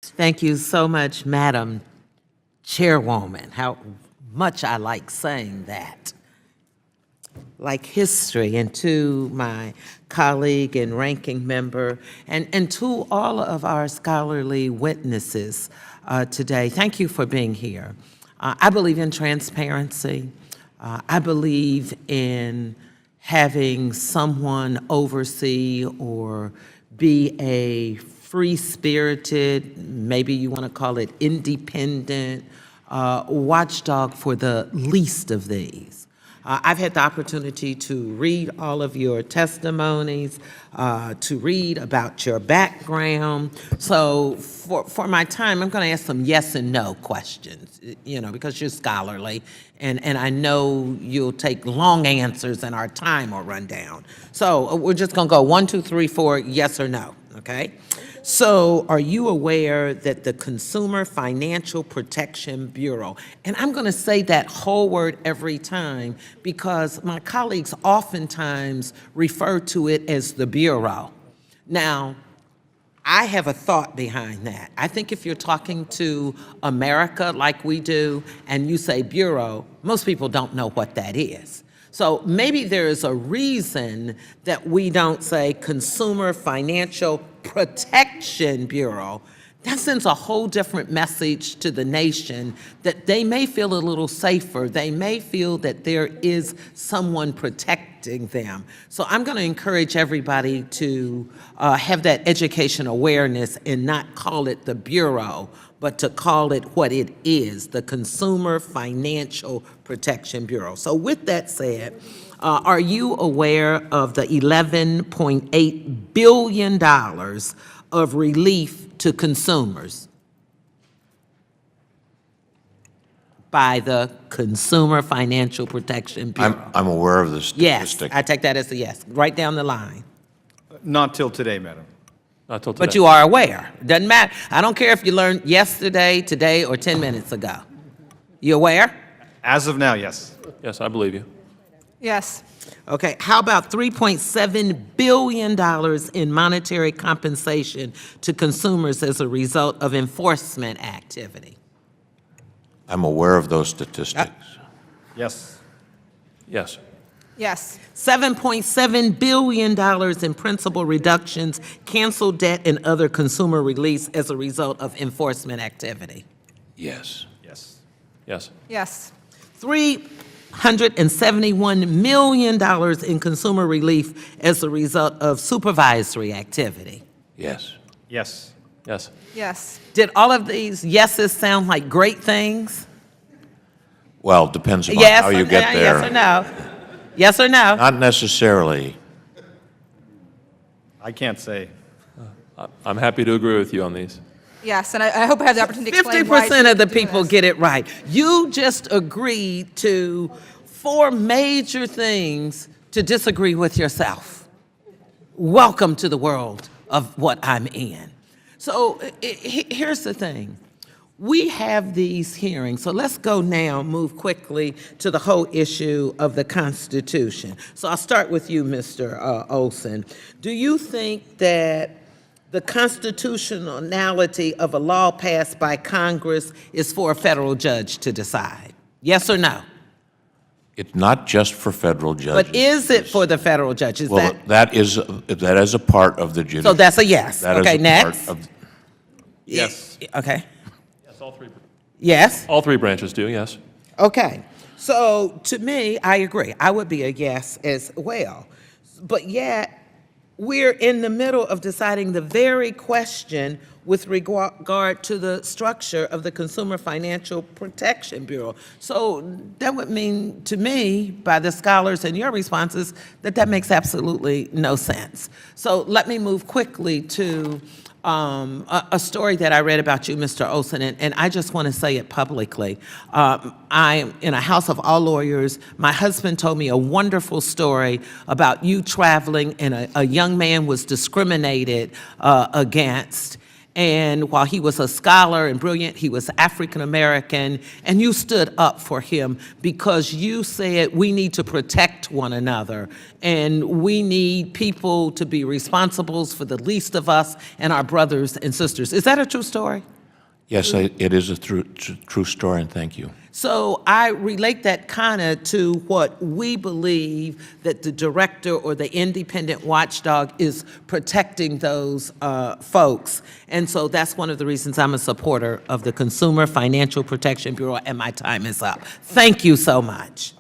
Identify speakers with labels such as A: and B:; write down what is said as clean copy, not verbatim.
A: Thank you so much, Madam Chairwoman. How much I like saying that. Like history, and to my colleague and ranking member, and to all of our scholarly witnesses today, thank you for being here. I believe in transparency. I believe in having someone oversee or be a free-spirited, maybe you want to call it independent, watchdog for the least of these. I've had the opportunity to read all of your testimonies, to read about your background. So for my time, I'm going to ask some yes and no questions, because you're scholarly, and I know you'll take long answers and our time will run down. So we're just going to go 1, 2, 3, 4, yes or no, okay? So are you aware that the Consumer Financial Protection Bureau, and I'm going to say that whole word every time because my colleagues oftentimes refer to it as the Bureau. Now, I have a thought behind that. I think if you're talking to America like we do and you say Bureau, most people don't know what that is. So maybe there is a reason that we don't say Consumer Financial Protection Bureau. That sends a whole different message to the nation that they may feel a little safer. They may feel that there is someone protecting them. So I'm going to encourage everybody to have that education awareness and not call it the Bureau, but to call it what it is, the Consumer Financial Protection Bureau. So with that said, are you aware of the $11.8 billion of relief to consumers by the Consumer Financial Protection Bureau?
B: I'm aware of this
A: Yes,
B: statistic.
A: I take that as a yes. Right down the line.
C: Not till today, madam.
D: Not till today.
A: But you are aware. Doesn't matter. I don't care if you learned yesterday, today, or 10 minutes ago. You aware?
C: As of now, yes.
D: Yes, I believe you.
E: Yes.
A: Okay, how about $3.7 billion in monetary compensation to consumers as a result of enforcement activity?
B: I'm aware of those statistics.
C: Yes.
D: Yes.
E: Yes.
A: $7.7 billion in principal reductions, canceled debt, and other consumer release as a result of enforcement activity.
B: Yes.
C: Yes.
D: Yes.
E: Yes.
A: $371 million in consumer relief as a result of supervisory activity.
B: Yes.
C: Yes.
D: Yes.
E: Yes.
A: Did all of these yeses sound like great things?
B: Well, depends upon
A: Yes,
B: how you get there.
A: yes or no? Yes or no?
B: Not necessarily.
C: I can't say.
D: I'm happy to agree with you on these.
E: Yes. And I hope I have the opportunity to explain why
A: 50% of the
E: she's doing
A: people
E: this.
A: get it right. You just agreed to 4 major things to disagree with yourself. Welcome to the world of what I'm in. So here's the thing. We have these hearings, so let's go now, move quickly to the whole issue of the Constitution. So I'll start with you, Mr. Olson. Do you think that the constitutionality of a law passed by Congress is for a federal judge to decide? Yes or no?
B: It's not just for federal judges.
A: But is it for the federal judge? Is
B: Well, that is a part of the judicial.
A: so that's a yes.
B: That is
A: Okay,
B: a
A: next.
B: part of-
C: Yes.
A: Okay.
D: Yes,
A: Yes.
D: all three branches do, yes.
A: Okay. So to me, I agree. I would be a yes as well. But yet, we're in the middle of deciding the very question with regard to the structure of the Consumer Financial Protection Bureau. So that would mean to me, by the scholars and your responses, that makes absolutely no sense. So let me move quickly to a story that I read about you, Mr. Olson, and I just want to say it publicly. I'm in a house of all lawyers. My husband told me a wonderful story about you traveling, and a young man was discriminated against. And while he was a scholar and brilliant, he was African American, and you stood up for him because you said we need to protect one another, and we need people to be responsible for the least of us and our brothers and sisters. Is that a true story?
B: Yes, it is a true story, and thank you.
A: So I relate that kind of to what we believe that the director or the independent watchdog is protecting those folks. And so that's one of the reasons I'm a supporter of the Consumer Financial Protection Bureau, and my time is up. Thank you so much.